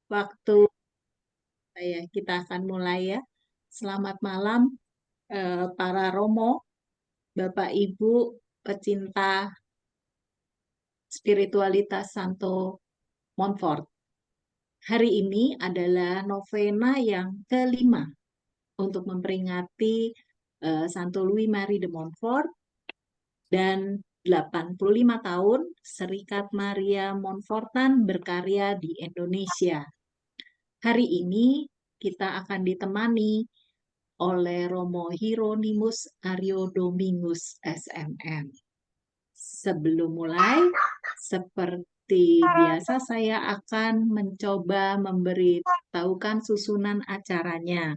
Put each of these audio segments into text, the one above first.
waktu kita akan mulai ya. Selamat malam para Romo, Bapak Ibu pecinta spiritualitas Santo Montfort. Hari ini adalah novena yang kelima untuk memperingati Santo Louis Marie de Montfort dan 85 tahun Serikat Maria Montfortan berkarya di Indonesia. Hari ini kita akan ditemani oleh Romo Hieronymus Ariodominus SMM. Sebelum mulai, seperti biasa saya akan mencoba memberitahukan susunan acaranya.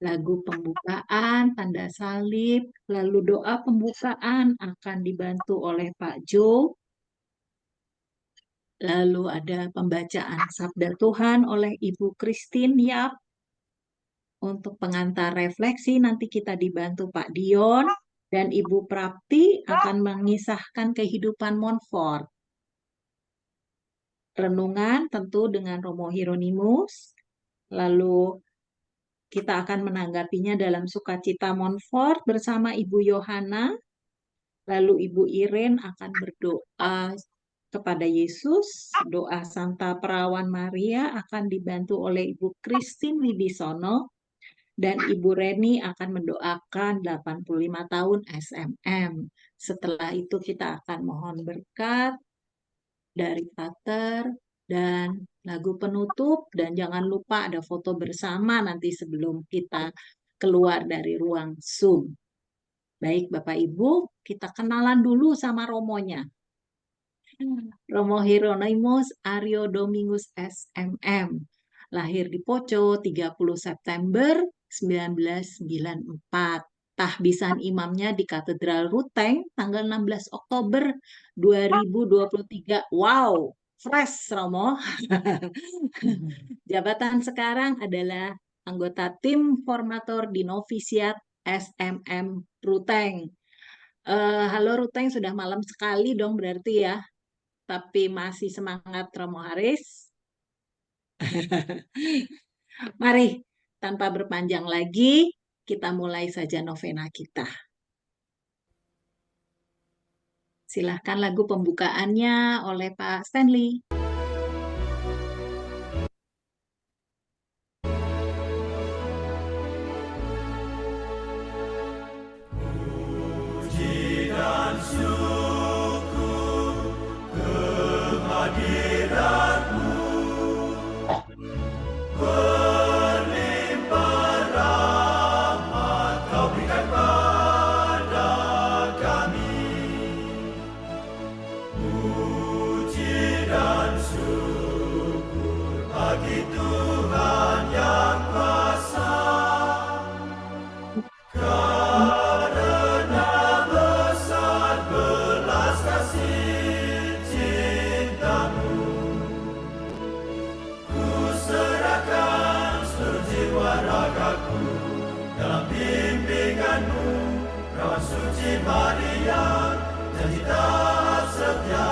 Lagu pembukaan, tanda salib, lalu doa pembukaan akan dibantu oleh Pak Jo. Lalu ada pembacaan Sabda Tuhan oleh Ibu Christine Yap. Untuk pengantar refleksi nanti kita dibantu Pak Dion dan Ibu Prapti akan mengisahkan kehidupan Montfort. Renungan tentu dengan Romo Hieronymus. Lalu kita akan menanggapinya dalam Sukacita Montfort bersama Ibu Yohana. Lalu Ibu Irene akan berdoa kepada Yesus. Doa Santa Perawan Maria akan dibantu oleh Ibu Christine Wibisono. Dan Ibu Reni akan mendoakan 85 tahun SMM. Setelah itu kita akan mohon berkat dari Pater dan lagu penutup. Dan jangan lupa ada foto bersama nanti sebelum kita keluar dari ruang Zoom. Baik Bapak Ibu, kita kenalan dulu sama Romonya. Romo Hieronymus Ariodominus SMM. Lahir di Poco 30 September 1994. Tahbisan imamnya di Katedral Ruteng tanggal 16 Oktober 2023. Wow, fresh Romo. Jabatan sekarang adalah anggota tim formator di Novisiat SMM Ruteng. Halo Ruteng, sudah malam sekali dong berarti ya. Tapi masih semangat Romo Haris. Mari, tanpa berpanjang lagi, kita mulai saja novena kita. Silahkan lagu pembukaannya oleh Pak Stanley. Puji dan syukur kehadiran-Mu, berlimpah rahmat Kau berikan pada kami. Puji dan syukur bagi Tuhan yang kuasa, karena besar belas kasih cinta-Mu. Ku serahkan seluruh jiwa ragaku dalam bimbingan-Mu, Perawan Suci Maria, janji taat setia,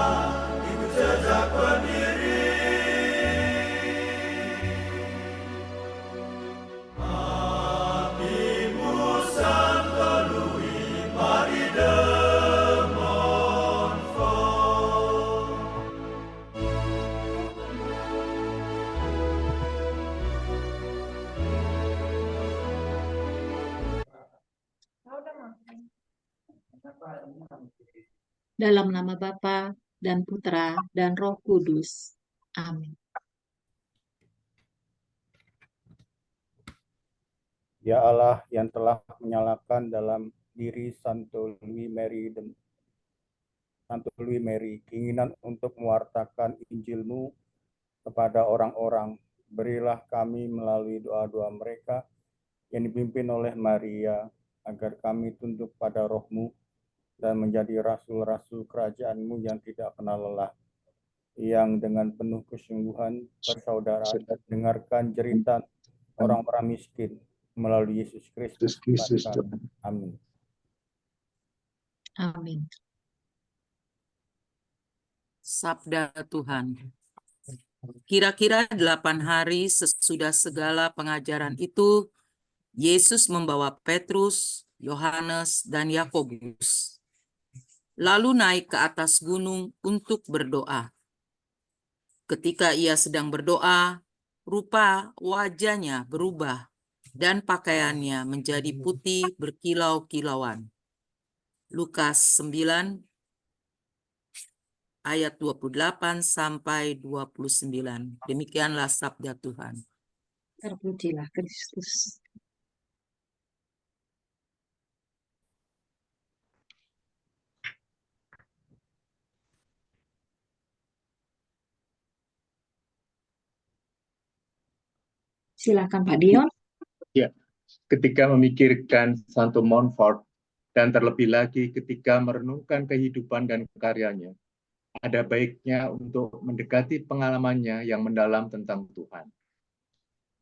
ikut jejak pendiri. Apimu Santo Louis Marie de Montfort. Dalam nama Bapa dan Putra dan Roh Kudus. Amin. Ya Allah yang telah menyalakan dalam diri Santo Louis Marie keinginan untuk mewartakan Injil-Mu kepada orang-orang, berilah kami melalui doa-doa mereka yang dipimpin oleh Maria, agar kami tunduk pada Roh-Mu dan menjadi rasul-rasul kerajaan-Mu yang tidak pernah lelah, yang dengan penuh kesungguhan persaudaraan dengarkan jeritan orang-orang miskin melalui Yesus Kristus Tuhan kami. Amin. Amin. Sabda Tuhan. Kira-kira 8 hari sesudah segala pengajaran itu, Yesus membawa Petrus, Yohanes, dan Yakobus, lalu naik ke atas gunung untuk berdoa. Ketika ia sedang berdoa, rupa wajahnya berubah dan pakaiannya menjadi putih berkilau-kilauan. Lukas 9 ayat 28 sampai 29. Demikianlah sabda Tuhan. Terpujilah Kristus. Silakan Pak Dion. Ya, ketika memikirkan Santo Montfort dan terlebih lagi ketika merenungkan kehidupan dan karyanya, ada baiknya untuk mendekati pengalamannya yang mendalam tentang Tuhan.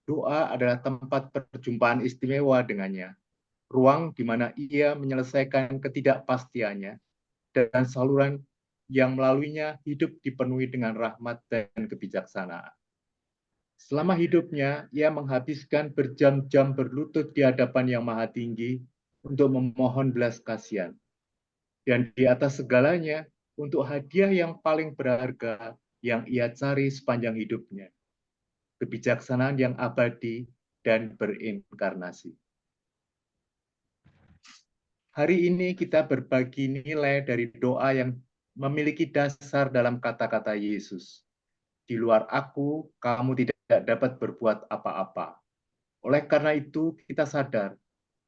Doa adalah tempat perjumpaan istimewa dengannya, ruang di mana ia menyelesaikan ketidakpastiannya dan saluran yang melaluinya hidup dipenuhi dengan rahmat dan kebijaksanaan. Selama hidupnya, ia menghabiskan berjam-jam berlutut di hadapan Yang Maha Tinggi untuk memohon belas kasihan. Dan di atas segalanya, untuk hadiah yang paling berharga yang ia cari sepanjang hidupnya, kebijaksanaan yang abadi dan berinkarnasi. Hari ini kita berbagi nilai dari doa yang memiliki dasar dalam kata-kata Yesus. Di luar aku, kamu tidak dapat berbuat apa-apa. Oleh karena itu, kita sadar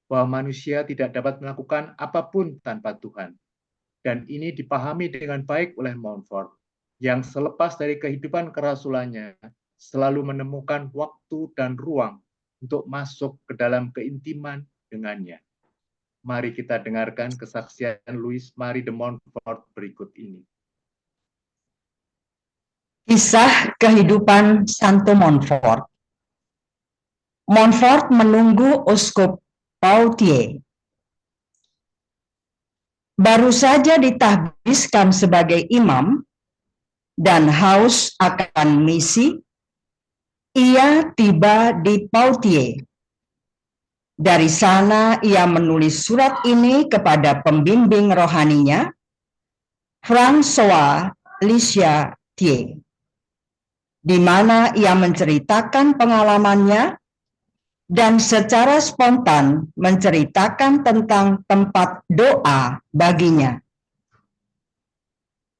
bahwa manusia tidak dapat melakukan apapun tanpa Tuhan. Dan ini dipahami dengan baik oleh Montfort, yang selepas dari kehidupan kerasulannya, selalu menemukan waktu dan ruang untuk masuk ke dalam keintiman dengannya. Mari kita dengarkan kesaksian Louis Marie de Montfort berikut ini. Kisah kehidupan Santo Montfort. Montfort menunggu Uskup Poitiers. Baru saja ditahbiskan sebagai imam dan haus akan misi, ia tiba di Poitiers. Dari sana ia menulis surat ini kepada pembimbing rohaninya, François Lisieux, di mana ia menceritakan pengalamannya dan secara spontan menceritakan tentang tempat doa baginya.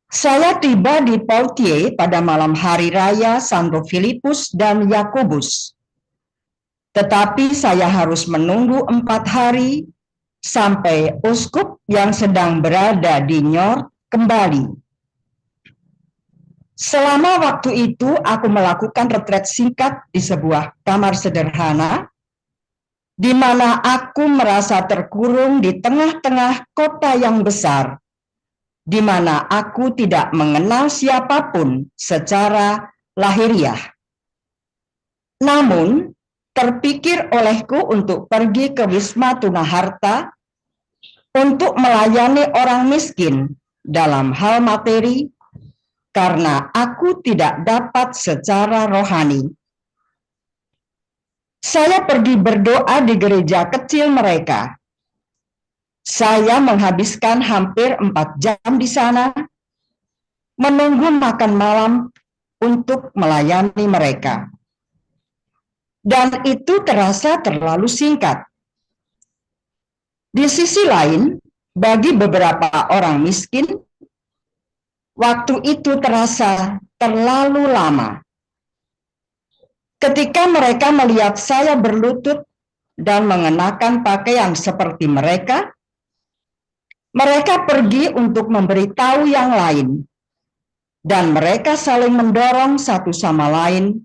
Saya tiba di Poitiers pada malam hari raya Santo Filipus dan Yakobus. Tetapi saya harus menunggu 4 hari sampai uskup yang sedang berada di Niort kembali. Selama waktu itu aku melakukan retret singkat di sebuah kamar sederhana, di mana aku merasa terkurung di tengah-tengah kota yang besar, di mana aku tidak mengenal siapapun secara lahiriah. Namun, terpikir olehku untuk pergi ke Wisma Tunaharta untuk melayani orang miskin dalam hal materi, karena aku tidak dapat secara rohani. Saya pergi berdoa di gereja kecil mereka. Saya menghabiskan hampir 4 jam di sana, menunggu makan malam untuk melayani mereka. Dan itu terasa terlalu singkat. Di sisi lain, bagi beberapa orang miskin, waktu itu terasa terlalu lama. Ketika mereka melihat saya berlutut dan mengenakan pakaian seperti mereka pergi untuk memberitahu yang lain, dan mereka saling mendorong satu sama lain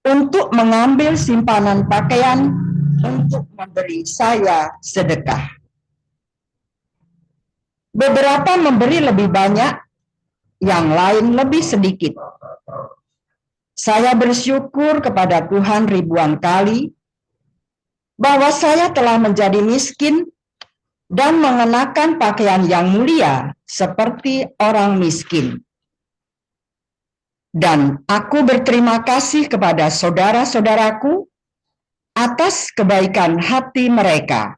untuk mengambil simpanan pakaian untuk memberi saya sedekah. Beberapa memberi lebih banyak, yang lain lebih sedikit. Saya bersyukur kepada Tuhan ribuan kali bahwa saya telah menjadi miskin dan mengenakan pakaian yang mulia seperti orang miskin. Dan aku berterima kasih kepada saudara-saudaraku atas kebaikan hati mereka.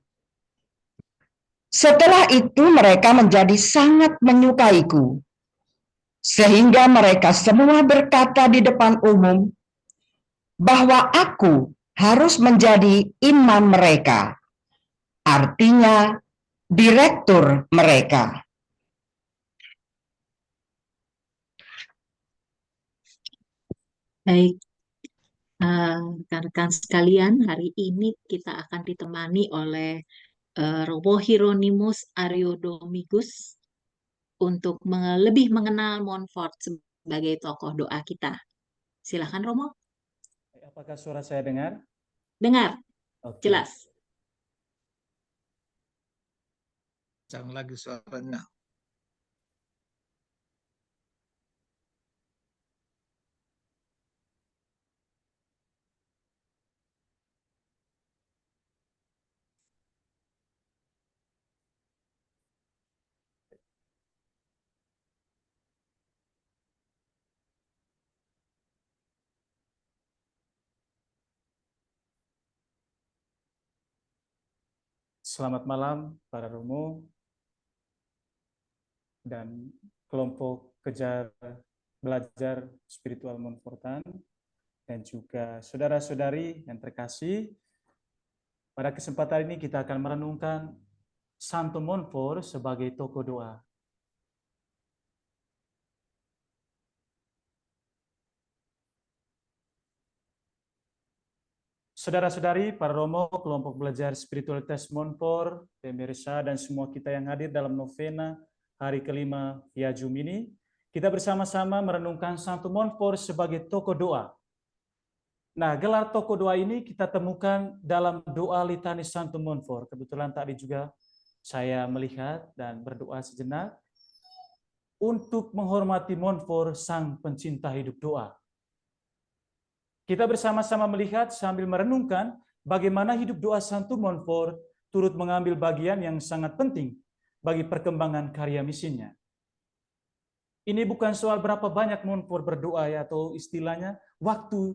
Setelah itu mereka menjadi sangat menyukaiku, sehingga mereka semua berkata di depan umum bahwa aku harus menjadi imam mereka, artinya direktur mereka. Baik, rekan-rekan sekalian, hari ini kita akan ditemani oleh Romo Hieronymus Ariodomigus untuk lebih mengenal Montfort sebagai tokoh doa kita. Silakan Romo. Apakah suara saya dengar? Dengar, Oke. jelas. Jangan lagi suaranya. Selamat malam para Romo dan kelompok belajar spiritual Montfortan dan juga saudara-saudari yang terkasih. Pada kesempatan ini kita akan merenungkan Santo Montfort sebagai tokoh doa. Saudara-saudari, para Romo, kelompok belajar spiritualitas Montfort, pemirsa, dan semua kita yang hadir dalam novena hari kelima Viajum ini, kita bersama-sama merenungkan Santo Montfort sebagai tokoh doa. Nah, gelar tokoh doa ini kita temukan dalam doa litani Santo Montfort. Kebetulan tadi juga saya melihat dan berdoa sejenak untuk menghormati Montfort, sang pencinta hidup doa. Kita bersama-sama melihat sambil merenungkan bagaimana hidup doa Santo Montfort turut mengambil bagian yang sangat penting bagi perkembangan karya misinya. Ini bukan soal berapa banyak Montfort berdoa ya, atau istilahnya waktu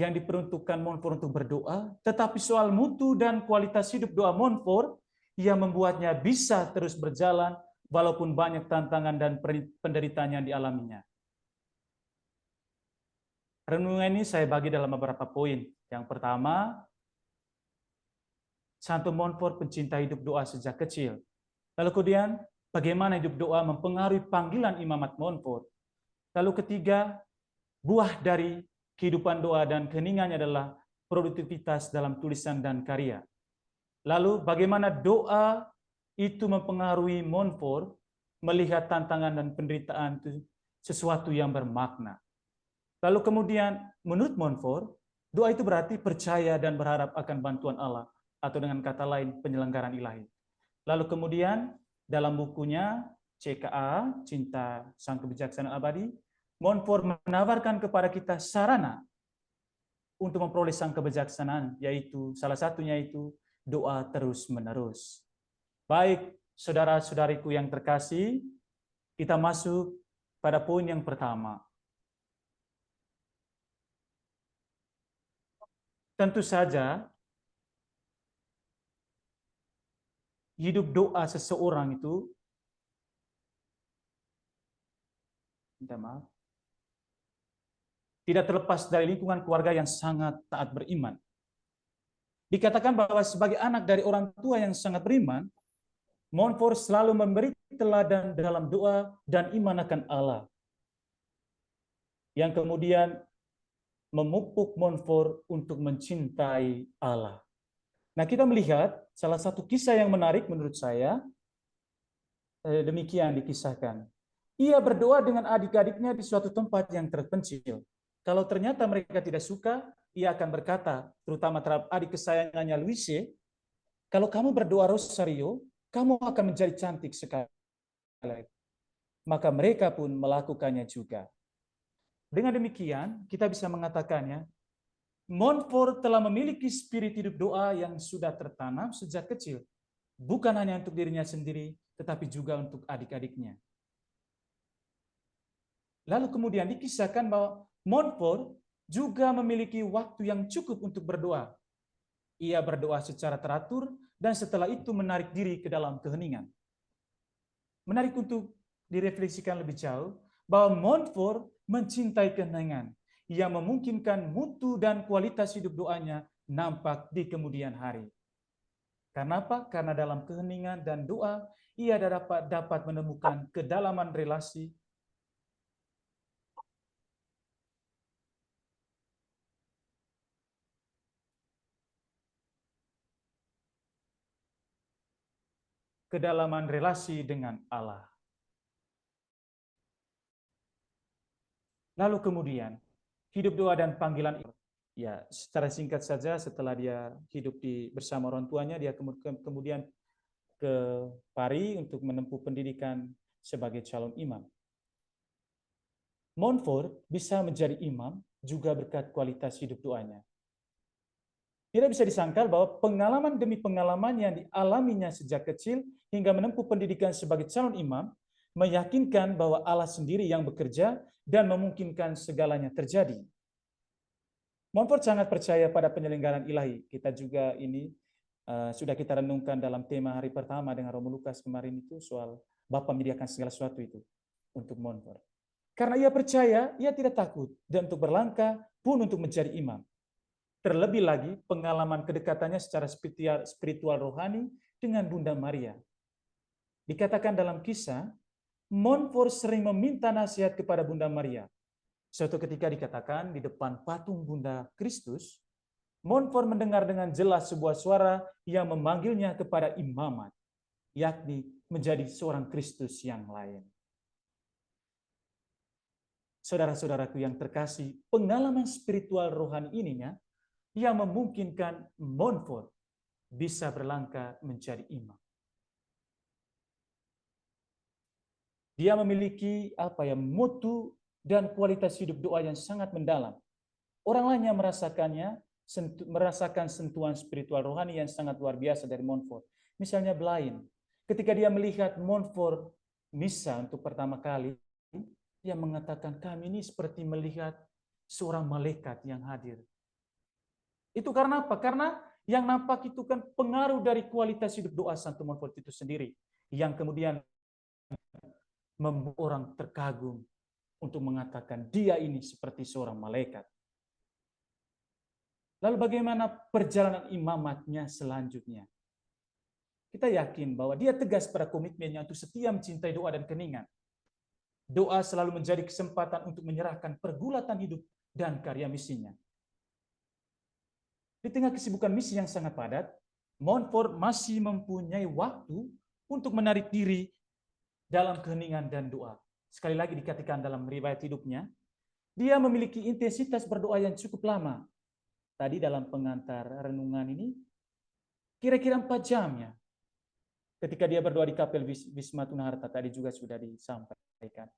yang diperuntukkan Montfort untuk berdoa, tetapi soal mutu dan kualitas hidup doa Montfort yang membuatnya bisa terus berjalan walaupun banyak tantangan dan penderitaan yang dialaminya. Renungan ini saya bagi dalam beberapa poin. Yang pertama, Santo Montfort pencinta hidup doa sejak kecil. Lalu kemudian, bagaimana hidup doa mempengaruhi panggilan imamat Montfort. Lalu ketiga, buah dari kehidupan doa dan keheningannya adalah produktivitas dalam tulisan dan karya. Lalu bagaimana doa itu mempengaruhi Montfort melihat tantangan dan penderitaan itu sesuatu yang bermakna. Lalu kemudian menurut Montfort, doa itu berarti percaya dan berharap akan bantuan Allah, atau dengan kata lain penyelenggaraan ilahi. Lalu kemudian dalam bukunya CKA, Cinta Sang Kebijaksanaan Abadi, Montfort menawarkan kepada kita sarana untuk memperoleh sang kebijaksanaan, yaitu salah satunya itu doa terus-menerus. Baik, saudara-saudariku yang terkasih, kita masuk pada poin yang pertama. Tentu saja, hidup doa seseorang itu, minta maaf, tidak terlepas dari lingkungan keluarga yang sangat taat beriman. Dikatakan bahwa sebagai anak dari orang tua yang sangat beriman, Montfort selalu memberi teladan dalam doa dan iman akan Allah, yang kemudian memupuk Montfort untuk mencintai Allah. Nah, kita melihat salah satu kisah yang menarik menurut saya, demikian dikisahkan. Ia berdoa dengan adik-adiknya di suatu tempat yang terpencil. Kalau ternyata mereka tidak suka, ia akan berkata, terutama terhadap adik kesayangannya Luise, kalau kamu berdoa rosario, kamu akan menjadi cantik sekali. Maka mereka pun melakukannya juga. Dengan demikian, kita bisa mengatakannya, Montfort telah memiliki spirit hidup doa yang sudah tertanam sejak kecil. Bukan hanya untuk dirinya sendiri, tetapi juga untuk adik-adiknya. Lalu kemudian dikisahkan bahwa Montfort juga memiliki waktu yang cukup untuk berdoa. Ia berdoa secara teratur dan setelah itu menarik diri ke dalam keheningan. Menarik untuk direfleksikan lebih jauh bahwa Montfort mencintai keheningan yang memungkinkan mutu dan kualitas hidup doanya nampak di kemudian hari. Karena apa? Karena dalam keheningan dan doa, ia dapat menemukan kedalaman relasi dengan Allah. Lalu kemudian, hidup doa dan panggilan itu. Ya, secara singkat saja setelah dia hidup bersama orang tuanya, dia kemudian ke Paris untuk menempuh pendidikan sebagai calon imam. Montfort bisa menjadi imam juga berkat kualitas hidup doanya. Tidak bisa disangkal bahwa pengalaman demi pengalaman yang dialaminya sejak kecil hingga menempuh pendidikan sebagai calon imam meyakinkan bahwa Allah sendiri yang bekerja dan memungkinkan segalanya terjadi. Montfort sangat percaya pada penyelenggaraan ilahi. Kita juga ini sudah kita renungkan dalam tema hari pertama dengan Romo Lukas kemarin itu soal Bapa menyediakan segala sesuatu itu untuk Montfort. Karena ia percaya, ia tidak takut dan untuk berlangkah pun untuk menjadi imam. Terlebih lagi pengalaman kedekatannya secara spiritual rohani dengan Bunda Maria. Dikatakan dalam kisah, Montfort sering meminta nasihat kepada Bunda Maria. Suatu ketika dikatakan di depan patung Bunda Kristus, Montfort mendengar dengan jelas sebuah suara yang memanggilnya kepada imamat, yakni menjadi seorang Kristus yang lain. Saudara-saudaraku yang terkasih, pengalaman spiritual rohani ininya yang memungkinkan Montfort bisa berlangkah menjadi imam. Dia memiliki mutu dan kualitas hidup doa yang sangat mendalam. Orang lain yang merasakan sentuhan spiritual rohani yang sangat luar biasa dari Montfort. Misalnya Blaine, ketika dia melihat Montfort misa untuk pertama kali, dia mengatakan, kami ini seperti melihat seorang malaikat yang hadir. Itu karena apa? Karena yang nampak itu kan pengaruh dari kualitas hidup doa Santo Montfort itu sendiri, yang kemudian membuat orang terkagum untuk mengatakan dia ini seperti seorang malaikat. Lalu bagaimana perjalanan imamatnya selanjutnya? Kita yakin bahwa dia tegas pada komitmennya untuk setia mencintai doa dan keheningan. Doa selalu menjadi kesempatan untuk menyerahkan pergulatan hidup dan karya misinya. Di tengah kesibukan misi yang sangat padat, Montfort masih mempunyai waktu untuk menarik diri dalam keheningan dan doa. Sekali lagi dikatakan dalam riwayat hidupnya, dia memiliki intensitas berdoa yang cukup lama. Tadi dalam pengantar renungan ini, kira-kira 4 jam ya. Ketika dia berdoa di Kapel Wisma Tunaharta, tadi juga sudah disampaikan.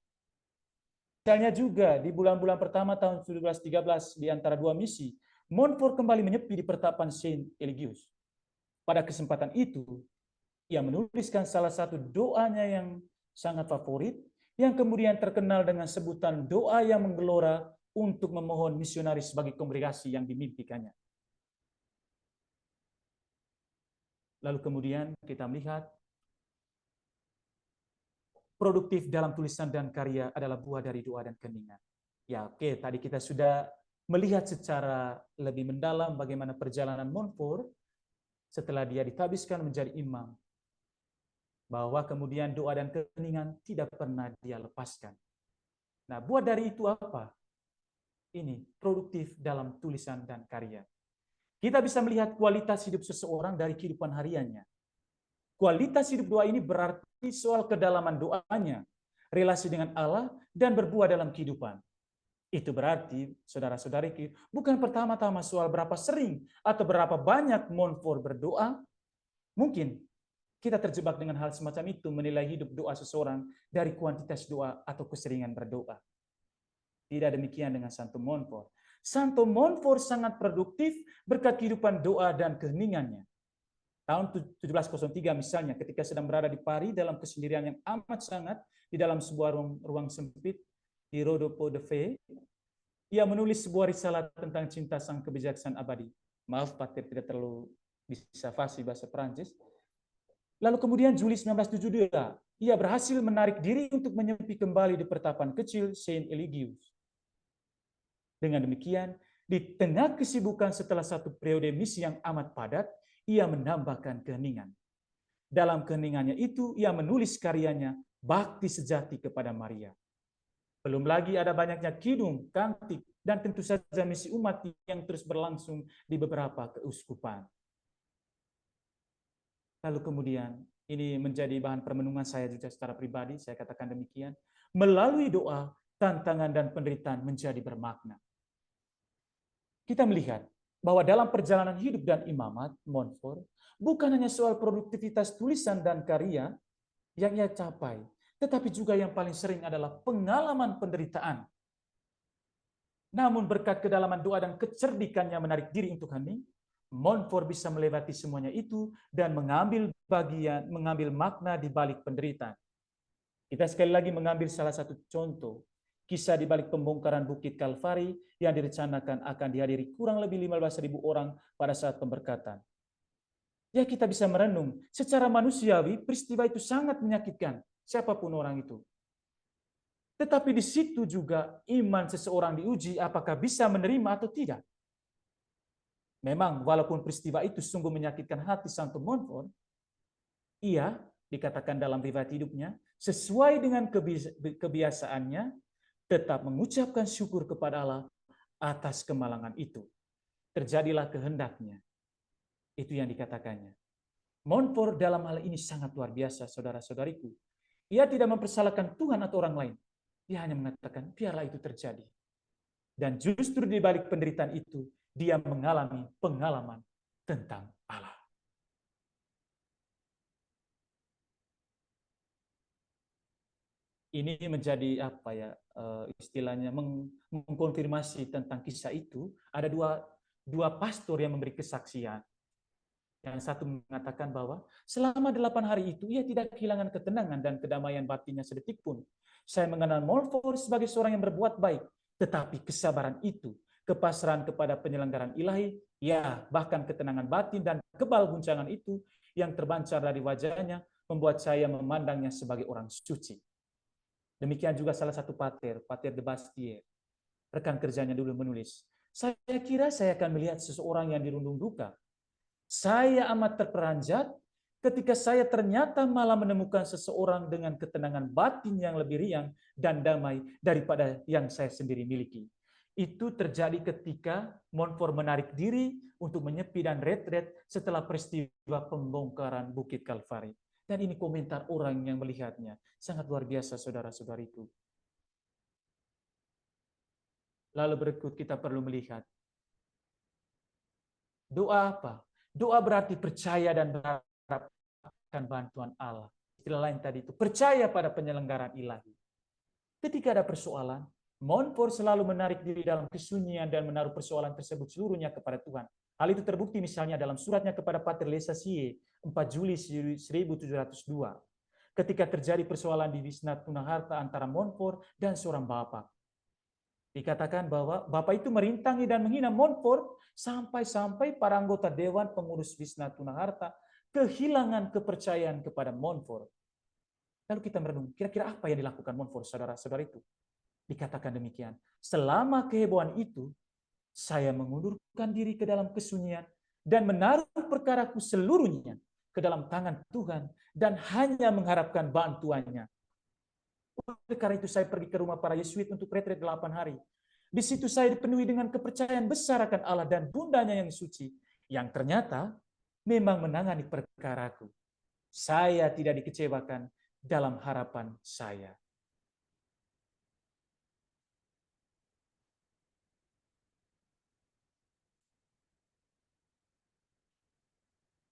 Misalnya juga di bulan-bulan pertama tahun 1713 di antara 2 misi, Montfort kembali menyepi di pertapan Saint Eligius. Pada kesempatan itu, ia menuliskan salah satu doanya yang sangat favorit, yang kemudian terkenal dengan sebutan doa yang menggelora untuk memohon misionaris bagi kongregasi yang dimimpikannya. Lalu kemudian kita melihat produktif dalam tulisan dan karya adalah buah dari doa dan keheningan. Ya, oke, tadi kita sudah melihat secara lebih mendalam bagaimana perjalanan Montfort setelah dia ditabiskan menjadi imam. Bahwa kemudian doa dan keheningan tidak pernah dia lepaskan. Nah, buah dari itu apa? Ini produktif dalam tulisan dan karya. Kita bisa melihat kualitas hidup seseorang dari kehidupan hariannya. Kualitas hidup doa ini berarti soal kedalaman doanya, relasi dengan Allah, dan berbuah dalam kehidupan. Itu berarti, saudara-saudari, bukan pertama-tama soal berapa sering atau berapa banyak Montfort berdoa. Mungkin kita terjebak dengan hal semacam itu, menilai hidup doa seseorang dari kuantitas doa atau keseringan berdoa. Tidak demikian dengan Santo Montfort. Santo Montfort sangat produktif berkat kehidupan doa dan keheningannya. Tahun 1703 misalnya, ketika sedang berada di Paris dalam kesendirian yang amat sangat, di dalam sebuah ruang sempit, di Rodolphe de Vaux, ia menulis sebuah risalah tentang cinta sang kebijaksanaan abadi. Maaf, Pater tidak terlalu bisa fasih bahasa Prancis. Lalu kemudian Juli 1972, ia berhasil menarik diri untuk menyepi kembali di pertapan kecil Saint Eligius. Dengan demikian, di tengah kesibukan setelah satu periode misi yang amat padat, ia menambahkan keheningan. Dalam keheningannya itu, ia menulis karyanya Bakti Sejati kepada Maria. Belum lagi ada banyaknya kidung, kantik, dan tentu saja misi umat yang terus berlangsung di beberapa keuskupan. Lalu kemudian, ini menjadi bahan permenungan saya juga secara pribadi, saya katakan demikian, melalui doa, tantangan dan penderitaan menjadi bermakna. Kita melihat bahwa dalam perjalanan hidup dan imamat, Montfort, bukan hanya soal produktivitas tulisan dan karya yang ia capai, tetapi juga yang paling sering adalah pengalaman penderitaan. Namun berkat kedalaman doa dan kecerdikannya menarik diri untuk hening, Montfort bisa melewati semuanya itu dan mengambil makna di balik penderitaan. Kita sekali lagi mengambil salah satu contoh, kisah di balik pembongkaran Bukit Kalvari yang direncanakan akan dihadiri kurang lebih 15.000 orang pada saat pemberkatan. Ya, kita bisa merenung, secara manusiawi peristiwa itu sangat menyakitkan, siapapun orang itu. Tetapi di situ juga iman seseorang diuji apakah bisa menerima atau tidak. Memang walaupun peristiwa itu sungguh menyakitkan hati Santo Montfort, ia dikatakan dalam riwayat hidupnya, sesuai dengan kebiasaannya, tetap mengucapkan syukur kepada Allah atas kemalangan itu. Terjadilah kehendaknya. Itu yang dikatakannya. Montfort dalam hal ini sangat luar biasa, saudara-saudariku. Ia tidak mempersalahkan Tuhan atau orang lain. Dia hanya mengatakan, biarlah itu terjadi. Dan justru di balik penderitaan itu, dia mengalami pengalaman tentang Allah. Ini menjadi apa ya istilahnya mengkonfirmasi tentang kisah itu. Ada dua pastor yang memberi kesaksian. Yang satu mengatakan bahwa selama 8 hari itu ia tidak kehilangan ketenangan dan kedamaian batinnya sedetik pun. Saya mengenal Montfort sebagai seorang yang berbuat baik, tetapi kesabaran itu, kepasrahan kepada penyelenggaraan ilahi, ya bahkan ketenangan batin dan kebal guncangan itu yang terbancar dari wajahnya membuat saya memandangnya sebagai orang suci. Demikian juga salah satu pater de Bastière, rekan kerjanya dulu menulis, saya kira saya akan melihat seseorang yang dirundung duka. Saya amat terperanjat ketika saya ternyata malah menemukan seseorang dengan ketenangan batin yang lebih riang dan damai daripada yang saya sendiri miliki. Itu terjadi ketika Montfort menarik diri untuk menyepi dan retret setelah peristiwa pembongkaran Bukit Kalvari. Dan ini komentar orang yang melihatnya. Sangat luar biasa, saudara-saudariku. Lalu berikut kita perlu melihat. Doa apa? Doa berarti percaya dan berharap akan bantuan Allah. Istilah lain tadi itu, percaya pada penyelenggaraan ilahi. Ketika ada persoalan, Montfort selalu menarik diri dalam kesunyian dan menaruh persoalan tersebut seluruhnya kepada Tuhan. Hal itu terbukti misalnya dalam suratnya kepada Pater Lesassier 4 Juli 1702. Ketika terjadi persoalan di Wisna Tunaharta antara Montfort dan seorang bapak. Dikatakan bahwa bapak itu merintangi dan menghina Montfort sampai-sampai para anggota Dewan Pengurus Wisna Tunaharta kehilangan kepercayaan kepada Montfort. Lalu kita merenung, kira-kira apa yang dilakukan Montfort, saudara-saudara itu? Dikatakan demikian, selama kehebohan itu, saya mengundurkan diri ke dalam kesunyian dan menaruh perkaraku seluruhnya ke dalam tangan Tuhan dan hanya mengharapkan bantuannya. Oleh karena itu saya pergi ke rumah para Yesuit untuk retret 8 hari. Di situ saya dipenuhi dengan kepercayaan besar akan Allah dan bundanya yang suci, yang ternyata memang menangani perkaraku. Saya tidak dikecewakan dalam harapan saya.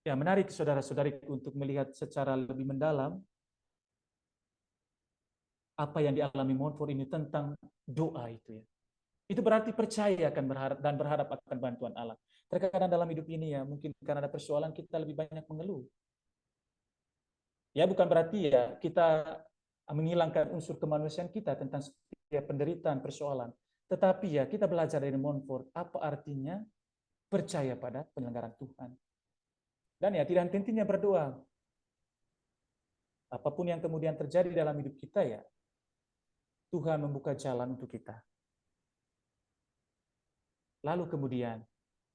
Ya, menarik saudara-saudari untuk melihat secara lebih mendalam apa yang dialami Montfort ini tentang doa itu ya. Itu berarti percaya akan berharap akan bantuan Allah. Terkadang dalam hidup ini ya, mungkin karena ada persoalan kita lebih banyak mengeluh. Ya, bukan berarti ya kita menghilangkan unsur kemanusiaan kita tentang setiap penderitaan, persoalan. Tetapi ya kita belajar dari Montfort, apa artinya percaya pada penyelenggaraan Tuhan. Dan ya tidak henti-hentinya berdoa. Apapun yang kemudian terjadi dalam hidup kita ya, Tuhan membuka jalan untuk kita. Lalu kemudian,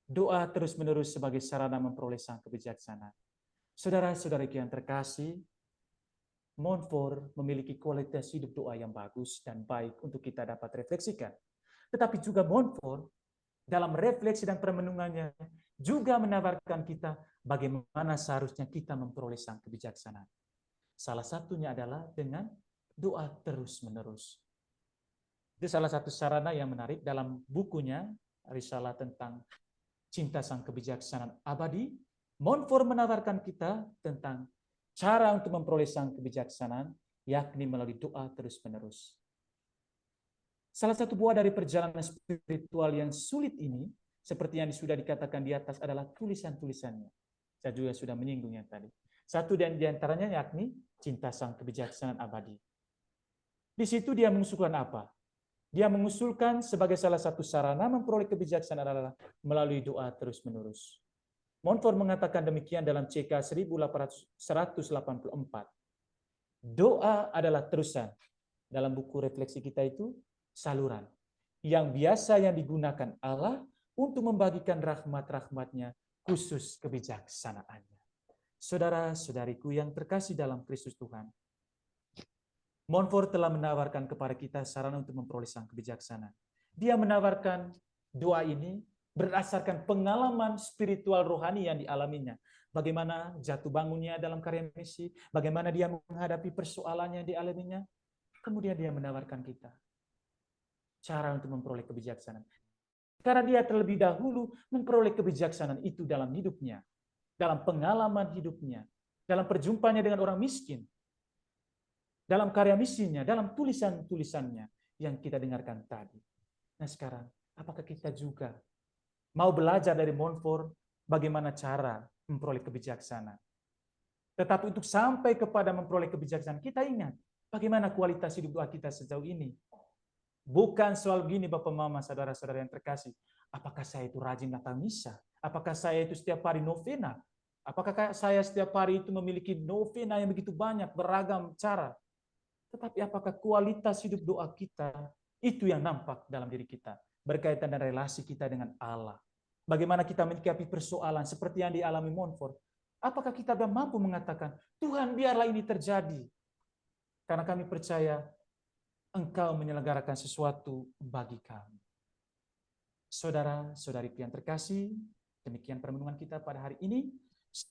doa terus-menerus sebagai sarana memperoleh sang kebijaksanaan. Saudara-saudariku yang terkasih, Montfort memiliki kualitas hidup doa yang bagus dan baik untuk kita dapat refleksikan. Tetapi juga Montfort dalam refleksi dan permenungannya juga menawarkan kita bagaimana seharusnya kita memperoleh sang kebijaksanaan. Salah satunya adalah dengan doa terus-menerus. Itu salah satu sarana yang menarik dalam bukunya, Risalah tentang Cinta Sang Kebijaksanaan Abadi. Montfort menawarkan kita tentang cara untuk memperoleh sang kebijaksanaan, yakni melalui doa terus-menerus. Salah satu buah dari perjalanan spiritual yang sulit ini, seperti yang sudah dikatakan di atas, adalah tulisan-tulisannya. Saya juga sudah menyinggungnya tadi. Satu di antaranya yakni Cinta Sang Kebijaksanaan Abadi. Di situ dia mengusulkan apa? Dia mengusulkan sebagai salah satu sarana memperoleh kebijaksanaan adalah melalui doa terus-menerus. Montfort mengatakan demikian dalam CK 184. Doa adalah terusan. Dalam buku refleksi kita itu, saluran. Yang biasa yang digunakan Allah untuk membagikan rahmat-rahmatnya, khusus kebijaksanaannya. Saudara-saudariku yang terkasih dalam Kristus Tuhan, Montfort telah menawarkan kepada kita sarana untuk memperoleh sang kebijaksanaan. Dia menawarkan doa ini berdasarkan pengalaman spiritual rohani yang dialaminya. Bagaimana jatuh bangunnya dalam karya misi, bagaimana dia menghadapi persoalannya yang dialaminya. Kemudian dia menawarkan kita cara untuk memperoleh kebijaksanaan. Karena dia terlebih dahulu memperoleh kebijaksanaan itu dalam hidupnya, dalam pengalaman hidupnya, dalam perjumpaannya dengan orang miskin, dalam karya misinya, dalam tulisan-tulisannya yang kita dengarkan tadi. Nah sekarang, apakah kita juga mau belajar dari Montfort bagaimana cara memperoleh kebijaksanaan? Tetapi untuk sampai kepada memperoleh kebijaksanaan, kita ingat bagaimana kualitas hidup doa kita sejauh ini. Bukan soal gini Bapak Mama, saudara-saudara yang terkasih. Apakah saya itu rajin Natal Misa? Apakah saya itu setiap hari novena? Apakah saya setiap hari itu memiliki novena yang begitu banyak, beragam cara? Tetapi apakah kualitas hidup doa kita itu yang nampak dalam diri kita, berkaitan dengan relasi kita dengan Allah? Bagaimana kita menyikapi persoalan seperti yang dialami Montfort? Apakah kita mampu mengatakan, Tuhan biarlah ini terjadi, karena kami percaya Engkau menyelenggarakan sesuatu bagi kami. Saudara-saudariku yang terkasih, demikian permenungan kita pada hari ini.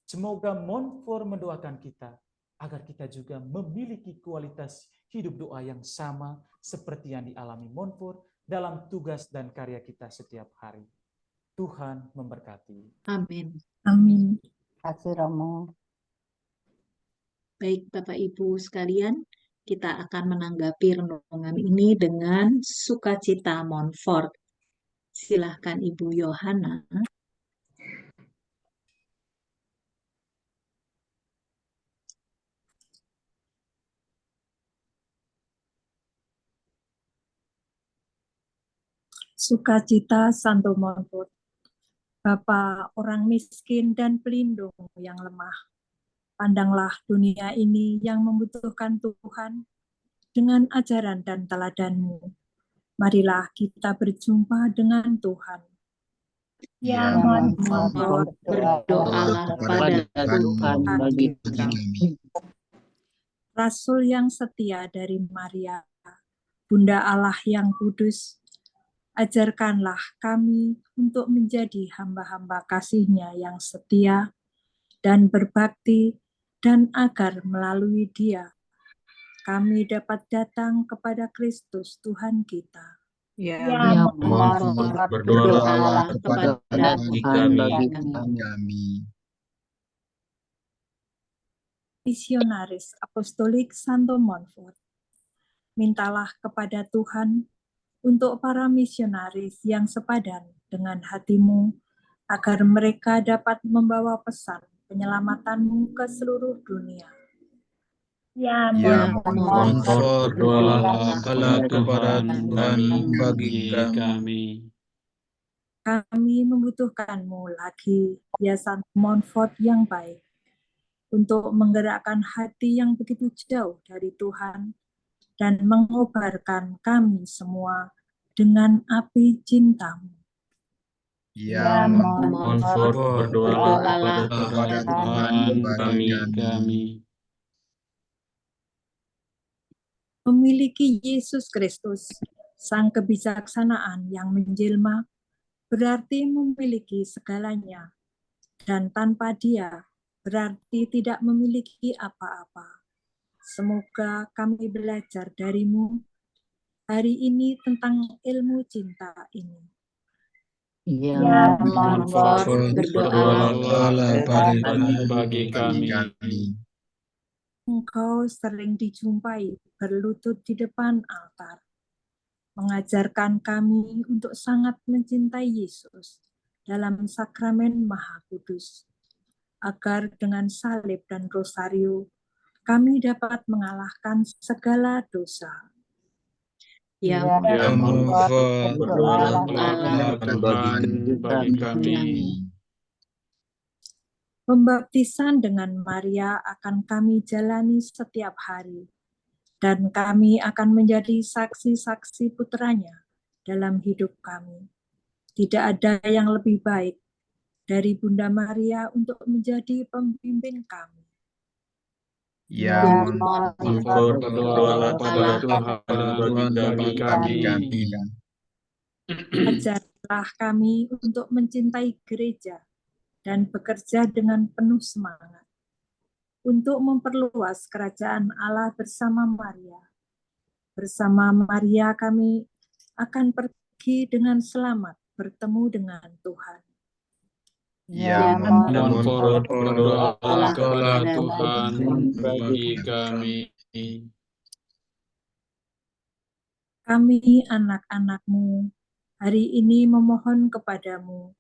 Semoga Montfort mendoakan kita agar kita juga memiliki kualitas hidup doa yang sama seperti yang dialami Montfort dalam tugas dan karya kita setiap hari. Tuhan memberkati. Amin. Amin. Kasih Romo. Baik Bapak Ibu sekalian, kita akan menanggapi renungan ini dengan sukacita Montfort. Silahkan Ibu Yohana. Sukacita Santo Montfort. Bapa orang miskin dan pelindung yang lemah, pandanglah dunia ini yang membutuhkan Tuhan dengan ajaran dan teladan-Mu. Marilah kita berjumpa dengan Tuhan. Ya Montfort, berdoalah pada Tuhan bagi kami. Rasul yang setia dari Maria, Bunda Allah yang kudus, ajarkanlah kami untuk menjadi hamba-hamba kasih-Nya yang setia dan berbakti, dan agar melalui Dia kami dapat datang kepada Kristus Tuhan kita. Ya Montfort, berdoalah kepada Tuhan bagi kami. Misionaris Apostolik Santo Montfort, mintalah kepada Tuhan untuk para misionaris yang sepadan dengan hatimu, agar mereka dapat membawa pesan penyelamatan-Mu ke seluruh dunia. Ya, Montfort, berdoalah berdoalah kepada Tuhan bagi kami. kami. kami membutuhkanmu lagi, ya Santo Montfort yang baik, untuk menggerakkan hati yang begitu jauh dari Tuhan dan mengobarkan kami semua dengan api cintamu. Ya, Montfort, berdoalah berdoalah kepada Tuhan bagi kami. Memiliki Yesus Kristus, Sang kebijaksanaan yang menjelma, berarti memiliki segalanya, dan tanpa Dia berarti tidak memiliki apa-apa. Semoga kami belajar darimu hari ini tentang ilmu cinta ini. Ya, Montfort, berdoalah bagi kami. Engkau sering dijumpai berlutut di depan altar, mengajarkan kami untuk sangat mencintai Yesus dalam sakramen Maha Kudus, agar dengan salib dan rosario kami dapat mengalahkan segala dosa. Ya, Montfort, berdoalah Berdoalah Tuhan bagi kami. Pembaptisan dengan Maria akan kami jalani setiap hari, dan kami akan menjadi saksi-saksi putranya dalam hidup kami. Tidak ada yang lebih baik dari Bunda Maria untuk menjadi pembimbing kami. Ya, Montfort, berdoalah kepada Tuhan bagi kami. Ajarlah kami untuk mencintai gereja dan bekerja dengan penuh semangat untuk memperluas kerajaan Allah bersama Maria. Bersama Maria kami akan pergi dengan selamat bertemu dengan Tuhan. Ya, Montfort, berdoalah kepada Tuhan bagi kami. Kami anak-anak-Mu hari ini memohon kepadamu,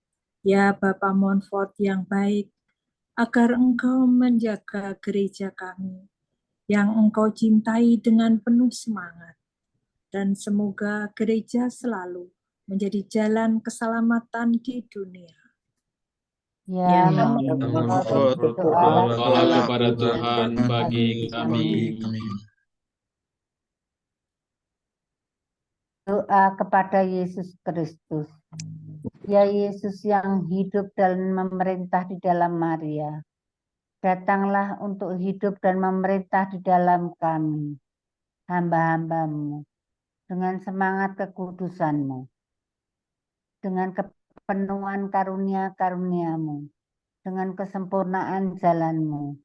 ya Bapa Montfort yang baik, agar Engkau menjaga gereja kami, yang Engkau cintai dengan penuh semangat. Dan semoga gereja selalu menjadi jalan keselamatan di dunia. Ya, Montfort, berdoalah kepada Tuhan bagi kami. Doa kepada Yesus Kristus. Ya Yesus yang hidup dan memerintah di dalam Maria, datanglah untuk hidup dan memerintah di dalam kami, hamba-hamba-Mu, dengan semangat kekudusan-Mu, dengan kepenuhan karunia-karunia-Mu, dengan kesempurnaan jalan-Mu,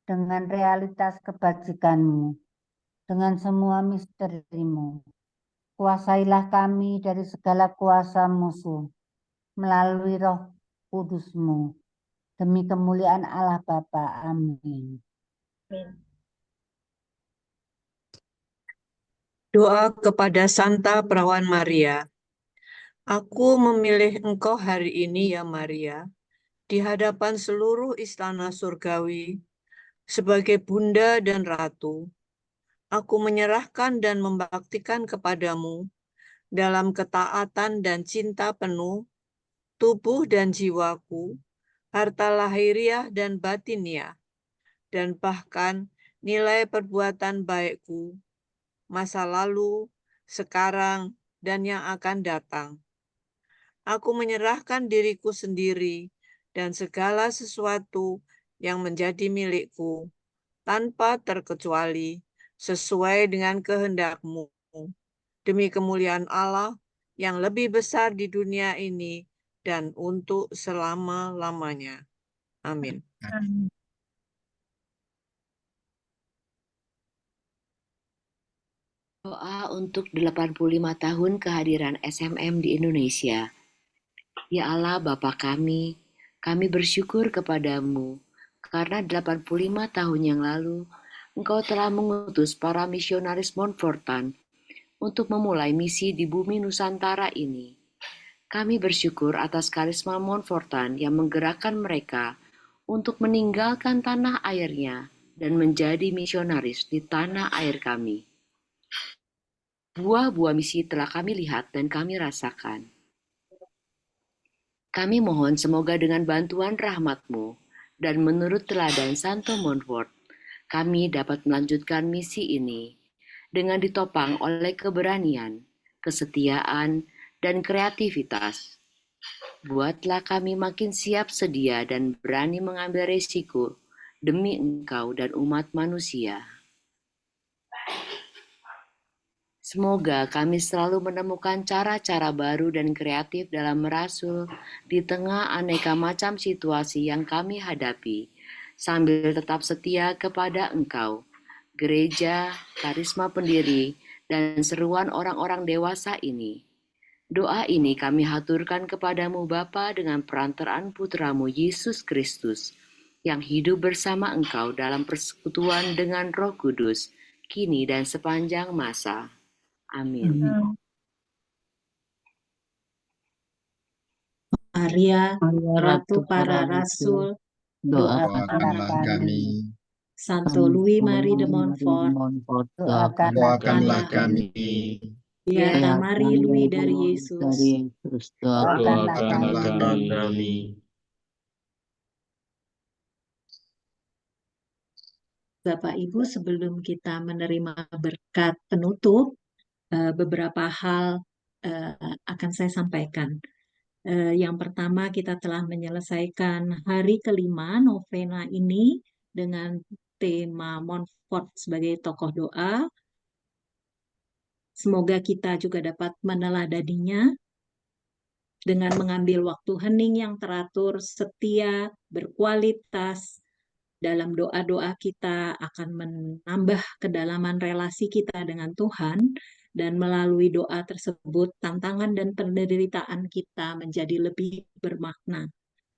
dengan realitas kebajikan-Mu, dengan semua misteri-Mu. Kuasailah kami dari segala kuasa musuh, melalui Roh Kudus-Mu, demi kemuliaan Allah Bapa. Amin. Doa kepada Santa Perawan Maria. Aku memilih Engkau hari ini ya Maria, di hadapan seluruh istana surgawi, sebagai Bunda dan Ratu. Aku menyerahkan dan membaktikan kepadamu dalam ketaatan dan cinta penuh, tubuh dan jiwaku, harta lahiriah dan batiniah, dan bahkan nilai perbuatan baikku, masa lalu, sekarang, dan yang akan datang. Aku menyerahkan diriku sendiri dan segala sesuatu yang menjadi milikku, tanpa terkecuali, sesuai dengan kehendak-Mu, demi kemuliaan Allah yang lebih besar di dunia ini dan untuk selama-lamanya. Amin. Doa untuk 85 tahun kehadiran SMM di Indonesia. Ya Allah Bapa kami bersyukur kepadamu karena 85 tahun yang lalu Engkau telah mengutus para misionaris Montfortan untuk memulai misi di bumi Nusantara ini. Kami bersyukur atas karisma Montfortan yang menggerakkan mereka untuk meninggalkan tanah airnya dan menjadi misionaris di tanah air kami. Buah-buah misi telah kami lihat dan kami rasakan. Kami mohon semoga dengan bantuan rahmat-Mu dan menurut teladan Santo Montfort, kami dapat melanjutkan misi ini dengan ditopang oleh keberanian, kesetiaan, dan kreativitas. Buatlah kami makin siap sedia dan berani mengambil resiko demi Engkau dan umat manusia. Semoga kami selalu menemukan cara-cara baru dan kreatif dalam merasul di tengah aneka macam situasi yang kami hadapi, sambil tetap setia kepada Engkau, gereja, karisma pendiri, dan seruan orang-orang dewasa ini. Doa ini kami haturkan kepadamu Bapa dengan perantaraan Putramu Yesus Kristus, yang hidup bersama Engkau dalam persekutuan dengan Roh Kudus, kini dan sepanjang masa. Amin. Maria, Ratu para Rasul, Doakanlah kami. Santo Louis Marie de Montfort, Doakanlah kami. Beata Marie Louis dari Yesus, Doakanlah kami. Bapak Ibu, sebelum kita menerima berkat penutup, beberapa hal akan saya sampaikan. Yang pertama, kita telah menyelesaikan hari kelima novena ini dengan tema Montfort sebagai tokoh doa. Semoga kita juga dapat meneladaninya dengan mengambil waktu hening yang teratur, setia, berkualitas. Dalam doa-doa kita akan menambah kedalaman relasi kita dengan Tuhan, dan melalui doa tersebut tantangan dan penderitaan kita menjadi lebih bermakna.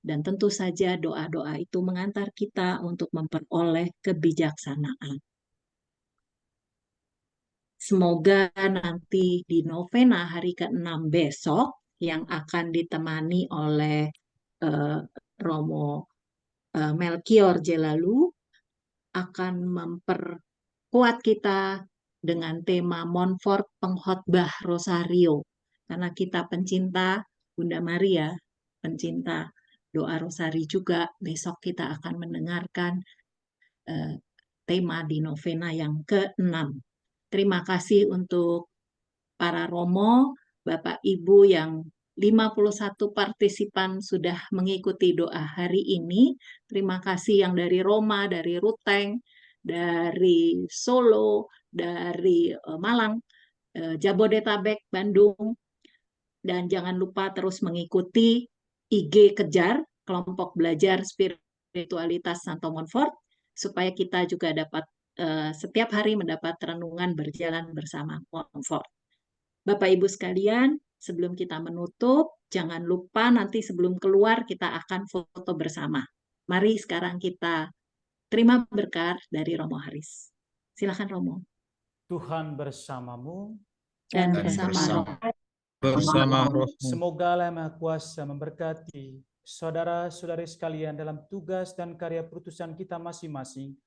Dan tentu saja doa-doa itu mengantar kita untuk memperoleh kebijaksanaan. Semoga nanti di novena hari ke-6 besok yang akan ditemani oleh Romo Melchior Jelalu akan memperkuat kita dengan tema Montfort Pengkhotbah Rosario. Karena kita pencinta Bunda Maria, pencinta doa Rosari juga, besok kita akan mendengarkan tema di novena yang ke-6. Terima kasih untuk para Romo, Bapak Ibu yang 51 partisipan sudah mengikuti doa hari ini. Terima kasih yang dari Roma, dari Ruteng, dari Solo, dari Malang, Jabodetabek, Bandung. Dan jangan lupa terus mengikuti IG Kejar, kelompok belajar spiritualitas Santo Montfort, supaya kita juga dapat setiap hari mendapat renungan berjalan bersama Montfort. Bapak Ibu sekalian, sebelum kita menutup, jangan lupa nanti sebelum keluar kita akan foto bersama. Mari sekarang kita terima berkat dari Romo Haris. Silakan Romo. Tuhan bersamamu dan bersama roh. Semoga Allah Maha Kuasa memberkati saudara-saudari sekalian dalam tugas dan karya perutusan kita masing-masing,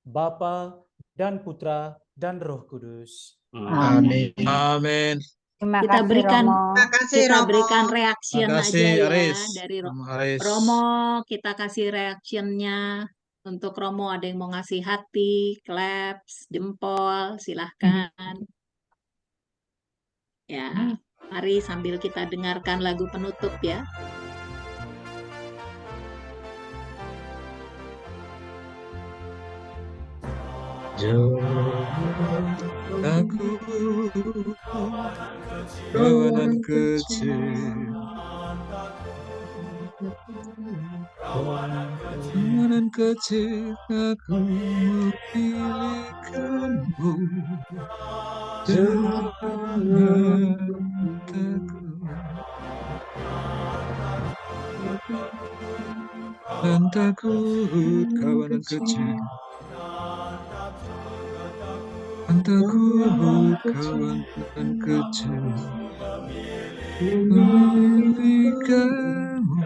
Bapa dan Putra dan Roh Kudus. Amin. Amin. Kita berikan reaction aja ya dari Romo. Kita kasih reactionnya. Untuk Romo ada yang mau ngasih hati, claps, jempol, silahkan. Ya, mari sambil kita dengarkan lagu penutup ya. Jangan takut, kawanan kecil. Kawanan kecil, aku memilihkanmu. Jangan takut, dan takut, kawanan kecil. Takut kawan kecil memilih kamu,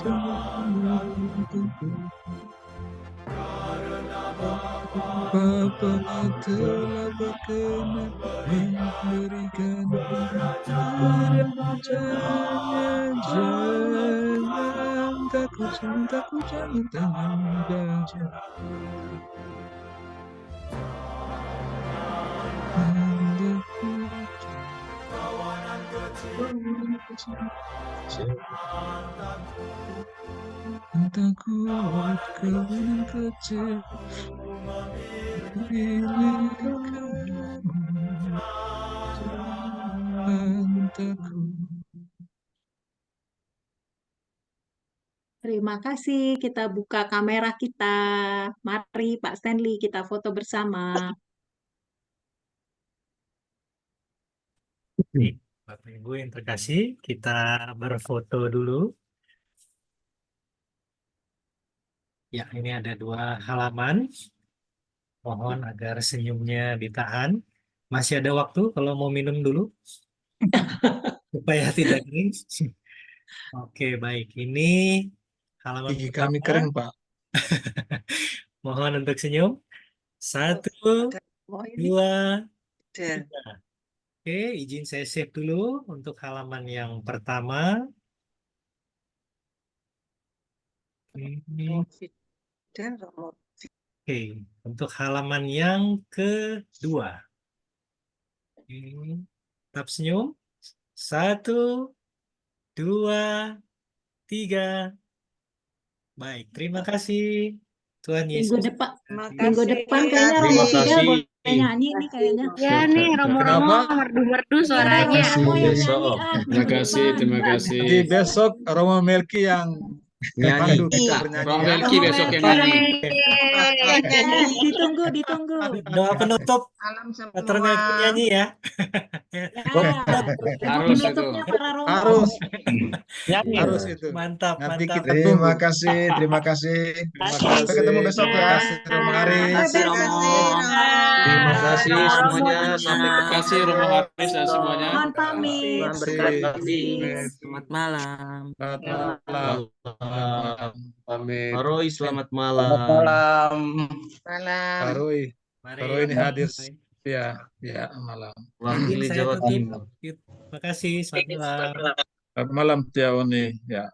karena Bapa telah berkenan memberikan kerajaan-Nya. Jangan takut, jangan takut. Takut kawanan kecil milik kamu. Jangan takut. Terima kasih. Kita buka kamera kita. Mari Pak Stanley, kita foto bersama. Bapak Ibu yang terkasih, kita berfoto dulu. Ya, ini ada 2 halaman. Mohon agar senyumnya ditahan. Masih ada waktu kalau mau minum dulu. Supaya tidak kering. Oke, baik. Ini halaman Gigi kami kering, Pak. Mohon untuk senyum. 1, 2, 3. Oke, izin saya save dulu untuk halaman yang pertama. Oke, untuk halaman yang kedua. Tetap senyum. 1, 2, 3. Baik, terima kasih. Tuhan Minggu Yesus. depan kayaknya Romo Fidel boleh nyanyi nih kayaknya. Ya nih, Romo-Romo merdu-merdu suaranya. Terima kasih, terima kasih. Jadi besok Romo Melki yang pandu kita bernyanyi. Romo Melki besok yang nyanyi. Ditunggu. Doa penutup. Pater Melki nyanyi ya. Harus itu. Harus itu. Mantap, Nanti mantap. kita tunggu. Terima kasih. Sampai ketemu besok ya. Romo Haris. Terima kasih semuanya. Sampai kasih Romo Haris dan semuanya. Mohon pamit. Selamat malam. Selamat malam. Pamit. Pak Roy, selamat malam. Malam. Malam. Pak Roy ini hadir. Ya, malam. Wakili Saya Jawa tutup. Timur. Terima kasih. Selamat malam. Selamat malam, Tia Oni. Ya.